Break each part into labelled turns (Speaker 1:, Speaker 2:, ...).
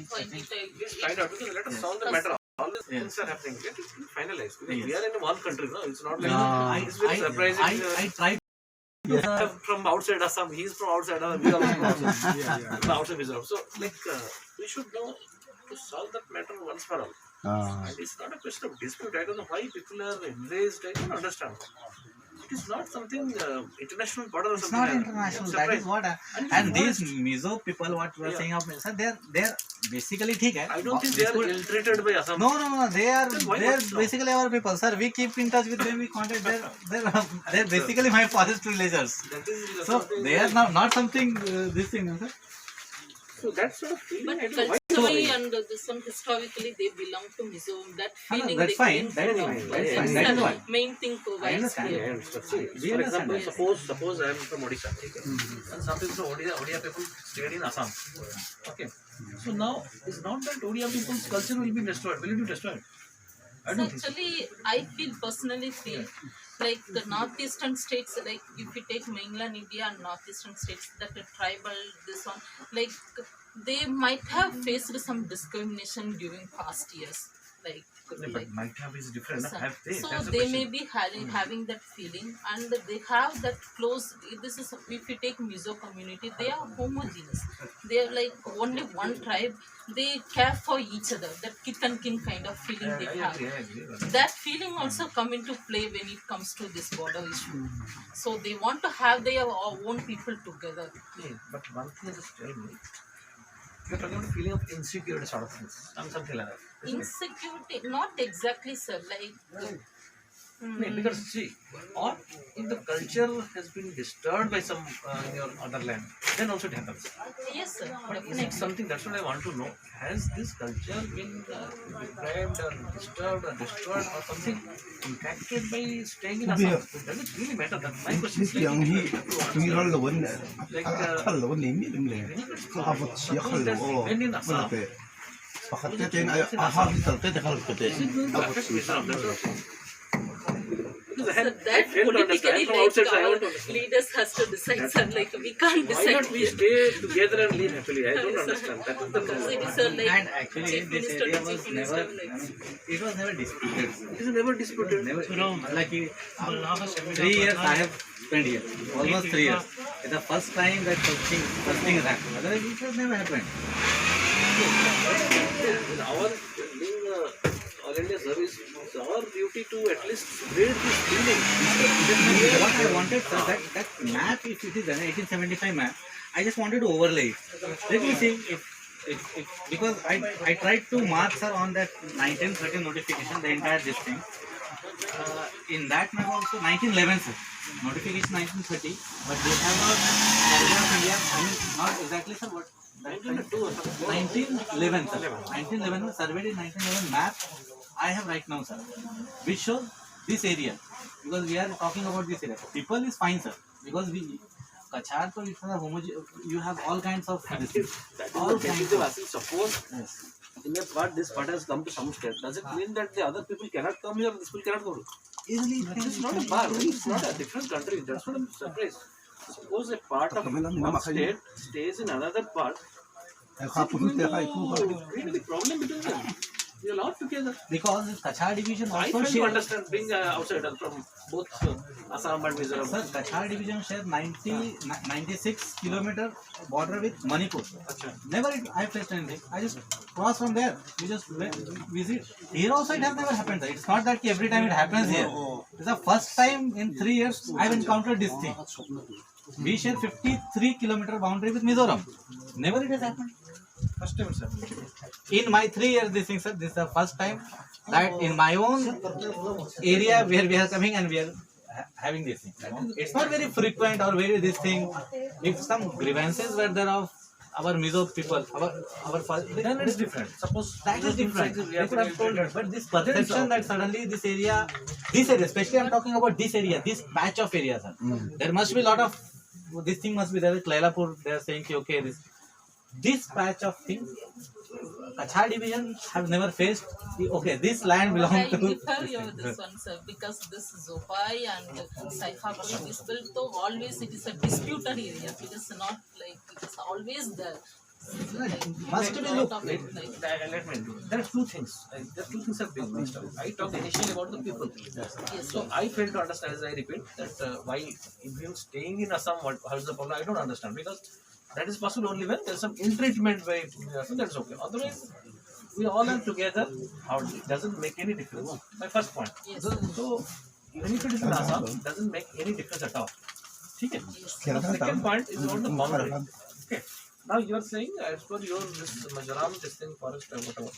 Speaker 1: Just find out because let us solve the matter. All these things are happening. Let it be finalized. Because we are in one country, no? It's not like it's very surprising.
Speaker 2: I tried
Speaker 1: From outside Assam, he's from outside Assam. We are also from outside. From outside Mizoram. So like we should know to solve that matter once for all. And it's not a question of dispute. I don't know why people are enraged. I don't understand. It is not something international border or
Speaker 2: it's
Speaker 1: something.
Speaker 2: not international. That is what. And these Mizo people, what we are saying of sir, they're basically ठीक है.
Speaker 1: I don't think they are ill-treated by Assam.
Speaker 2: No. They're basically our people, sir. We keep in touch with them. We contact. They're basically my forest villagers. So they are not something this thing, sir.
Speaker 1: So that's sort of feeling.
Speaker 3: But culturally and historically they belong to Mizo. That feeling
Speaker 2: that's fine. That is
Speaker 3: fine.
Speaker 2: fine.
Speaker 3: That's
Speaker 2: That is
Speaker 3: the
Speaker 2: fine.
Speaker 3: main thing
Speaker 2: I understand.
Speaker 3: here.
Speaker 1: Yeah, see, for example, suppose I am from Odisha, okay? And some people from Odia people stayed in Assam. Okay. So now it's not that Odia people's culture will be destroyed. Will it be destroyed? I
Speaker 3: So
Speaker 1: don't think so.
Speaker 3: actually, I personally feel like the northeastern states, like if you take mainland India and northeastern states, that the tribal, this one, like they might have faced some discrimination during past years. Like
Speaker 1: But might have is different. Have they?
Speaker 3: so
Speaker 1: That's the
Speaker 3: they
Speaker 1: question.
Speaker 3: may be having that feeling, and they have that close. This is if you take Mizo community, they are homogeneous. They are like only one tribe. They care for each other. That kith and kin kind of feeling they
Speaker 1: I
Speaker 3: have.
Speaker 1: agree.
Speaker 3: That feeling also come into play when it comes to this border issue. So they want to have their own people together.
Speaker 1: Yeah, but one thing is tell me, you're talking about feeling of insecurity sort of things, something like that.
Speaker 3: Insecurity, not exactly, sir. Like.
Speaker 1: Because see, or if the culture has been disturbed by some in your other land, then also it happens.
Speaker 3: Yes, sir.
Speaker 1: But is
Speaker 3: Definitely.
Speaker 1: it something, that's what I want to know, has this culture been deprived or disturbed or destroyed or something impacted by staying in Assam? Does it really matter? That's my question.
Speaker 4: Cái chuyện gì chúng nó lớn này,
Speaker 1: Like
Speaker 4: lớn này miễn này, có học chia khăn lỗ,
Speaker 1: when in
Speaker 4: mà
Speaker 1: Assam,
Speaker 4: cái, phát cái tên ai học đi tới cái khăn cái tên, học
Speaker 1: affect
Speaker 4: chia
Speaker 1: Mizoram, that's what I'm saying. Because
Speaker 3: So
Speaker 1: I
Speaker 3: that
Speaker 1: fail to understand.
Speaker 3: politically,
Speaker 1: From
Speaker 3: like
Speaker 1: outside, I
Speaker 3: our
Speaker 1: want to understand.
Speaker 3: leaders has to decide, sir. Like we can't
Speaker 1: Why
Speaker 3: decide.
Speaker 1: not we stay together and live happily? I don't understand. That is the
Speaker 3: Because it
Speaker 1: problem.
Speaker 3: is a like
Speaker 2: And actually,
Speaker 3: chief
Speaker 2: this
Speaker 3: minister
Speaker 2: area
Speaker 3: to
Speaker 2: was
Speaker 3: chief minister.
Speaker 2: never.
Speaker 3: Like.
Speaker 2: It was never disputed.
Speaker 1: It is never disputed.
Speaker 2: Never. Like 3 years I have spent here. Almost 3 years. It's the first time that such thing has happened. Otherwise, it has never happened.
Speaker 1: In our being All India service, it's our duty to at least spread this feeling.
Speaker 2: What I wanted, sir, that map, if it is an 1875 map, I just wanted to overlay it. Let me see if because I tried to mark, sir, on that 1913 notification, the entire this thing. In that map also 1911, sir. Notification 1930, but they have not Survey of India. I mean, not exactly, sir. What? 1911, sir. 1911 was surveyed in 1911 map. I have right now, sir, which shows this area, because we are talking about this area. People is fine, sir, because we Kachar, so it's a you have all kinds of
Speaker 1: All kinds of asking. Suppose
Speaker 2: yes.
Speaker 1: in a part, this part has come to some state. Does it mean that the other people cannot come here? This people cannot go to?
Speaker 2: Easily,
Speaker 1: It's not a bar. It's not a different country. That's what I'm surprised. Suppose a part of one state stays in another part. It's going to create a problem between them. We are all together.
Speaker 2: Because this Kachar division
Speaker 1: I
Speaker 2: also
Speaker 1: fail to
Speaker 2: share.
Speaker 1: understand being outsider from both Assam and Mizoram.
Speaker 2: Sir, Kachar division share 96 kilometer border with Manipur. Never I faced anything. I just cross from there. We just visit. Here also it has never happened. It's not that every time it happens here. It's the first time in 3 years I've encountered this thing. We share 53 kilometer boundary with Mizoram. Never it has happened.
Speaker 1: First time, sir.
Speaker 2: In my 3 years, this thing, sir, this is the first time that in my own area where we are coming and we are having this thing. It's not very frequent or very this thing. If some grievances were there of our Mizo people, then it's different.
Speaker 1: Suppose
Speaker 2: That is different. They could have told us. But this perception that suddenly this area, especially I'm talking about this area, this patch of area, sir. There must be a lot of, this thing must be there with Lailapur, they are saying, okay, this patch of things, Kachar division have never faced, okay, this land belongs
Speaker 3: I
Speaker 2: to...
Speaker 3: differ you with this one, sir, because this Zopai and Saifa is built, so always it is a disputed area. It is not like, it is always there.
Speaker 2: Must be look.
Speaker 1: Let me do. There are two things. There are two things have been missed out. I talked initially about the people. So I fail to understand, as I repeat, that why if you staying in Assam, how is the problem? I don't understand, because that is possible only when there is some ill treatment by so that's okay. Otherwise, we all are together. How it doesn't make any difference. My first point.
Speaker 3: Yes.
Speaker 1: So even if it is in Assam, it doesn't make any difference at all. Okay. The second point is about the boundary. Okay. Now you are saying, as per your this Mizoram, this thing, forest, whatever,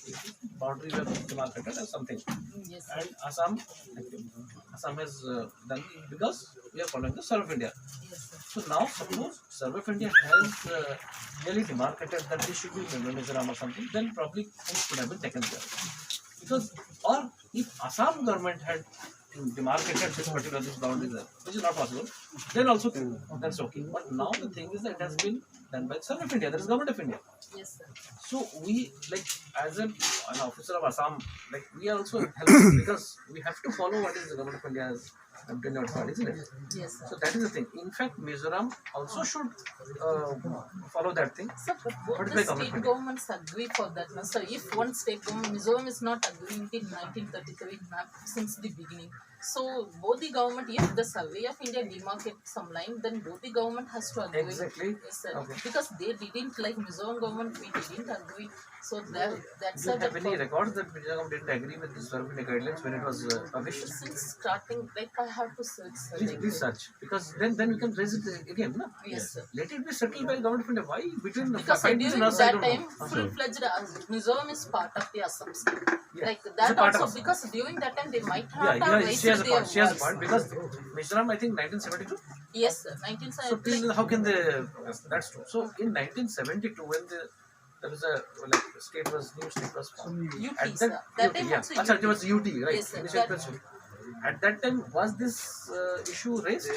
Speaker 1: boundary were demarcated or something,
Speaker 3: Yes.
Speaker 1: and Assam has done because we are following the Survey of India.
Speaker 3: Yes, sir.
Speaker 1: So now suppose Survey of India has really demarcated that this should be Mizoram or something, then probably things could have been taken care of. Because, or if Assam government had demarcated this particular this boundary there, which is not possible, then also that's okay. But now the thing is that it has been done by Survey of India, that is Government of India.
Speaker 3: Yes, sir.
Speaker 1: So we, like, as an officer of Assam, like, we are also helping because we have to follow what is the Government of India has done outside, isn't it?
Speaker 3: Yes, sir.
Speaker 1: So that is the thing. In fact, Mizoram also should follow that thing.
Speaker 3: Sir, but
Speaker 1: What
Speaker 3: both
Speaker 1: is
Speaker 3: the
Speaker 1: my
Speaker 3: state
Speaker 1: commitment?
Speaker 3: governments agree for that. Now, sir, if one state government, Mizoram is not agreeing in 1933 map since the beginning. So both the government, if the Survey of India demarcate some line, then both the government has to agree.
Speaker 1: Exactly.
Speaker 3: Yes, sir.
Speaker 1: Okay.
Speaker 3: Because they didn't, like Mizoram government, we didn't agree. So that's
Speaker 1: Do you
Speaker 3: a
Speaker 1: have any records that Mizoram didn't agree with this Survey of India guidelines when it was published?
Speaker 3: since starting, like I have to search, sir.
Speaker 1: Please,
Speaker 3: like,
Speaker 1: please search, because then we can raise it again. No?
Speaker 3: Yes, sir.
Speaker 1: Let it be settled by Government of India. Why between the
Speaker 3: Because
Speaker 1: fight
Speaker 3: during
Speaker 1: between us, I
Speaker 3: that
Speaker 1: don't
Speaker 3: time,
Speaker 1: know.
Speaker 3: full-fledged Mizoram is part of the Assam state.
Speaker 1: Yeah.
Speaker 3: Like
Speaker 1: It's a
Speaker 3: that
Speaker 1: part of
Speaker 3: also,
Speaker 1: Assam.
Speaker 3: because during that time they might not
Speaker 1: Yeah,
Speaker 3: have
Speaker 1: yeah,
Speaker 3: raised
Speaker 1: she has a
Speaker 3: their
Speaker 1: point. She has a
Speaker 3: voice.
Speaker 1: point because Mizoram, I think 1972.
Speaker 3: Yes, sir.
Speaker 1: So
Speaker 3: 1970.
Speaker 1: till how can they? That's true. So in 1972, when there was a like state was new state was formed.
Speaker 3: UT,
Speaker 1: At
Speaker 3: sir. That time
Speaker 1: yeah.
Speaker 3: also
Speaker 1: Achha,
Speaker 3: UT.
Speaker 1: it was UT, right?
Speaker 3: Yes, sir.
Speaker 1: Initial
Speaker 3: That-
Speaker 1: question. At that time, was this issue raised?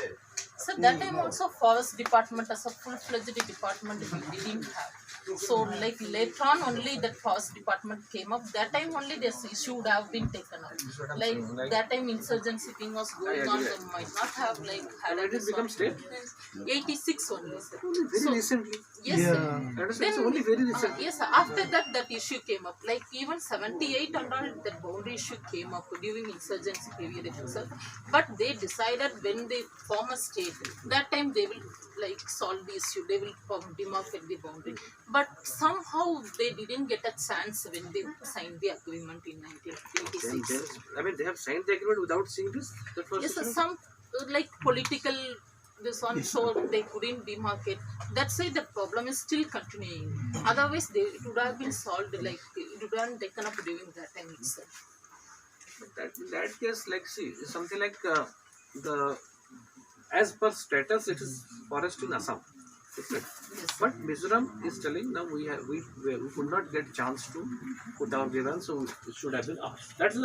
Speaker 3: So that time also forest department as a full-fledged department we didn't have. So like later on only that forest department came up. That time only this issue would have been taken up.
Speaker 1: what I'm
Speaker 3: Like
Speaker 1: saying, like-
Speaker 3: that time insurgency thing was going on. They might not have like had
Speaker 1: When did it become state?
Speaker 3: 86 only, sir.
Speaker 1: Very
Speaker 3: So-
Speaker 1: recently.
Speaker 3: Yes, sir.
Speaker 1: I understand. So only very recently.
Speaker 3: Yes, sir. After that issue came up. Like even 78 and all, that boundary issue came up during insurgency period itself. But they decided when they form a state, that time they will like solve the issue. They will demarcate the boundary. But somehow they didn't get a chance when they signed the agreement in 1986.
Speaker 1: I mean, they have signed the agreement without seeing this. That was
Speaker 3: Yes, sir. Some like political this one, so they couldn't demarcate. That's why the problem is still continuing. Otherwise, it would have been solved. Like it would have been taken up during that time itself.
Speaker 1: in that case, like, see, it's something like the as per status, it is forest in Assam. Okay.
Speaker 3: Yes.
Speaker 1: But Mizoram is telling now we could not get chance to put our grievance, so it should have been ours. That's the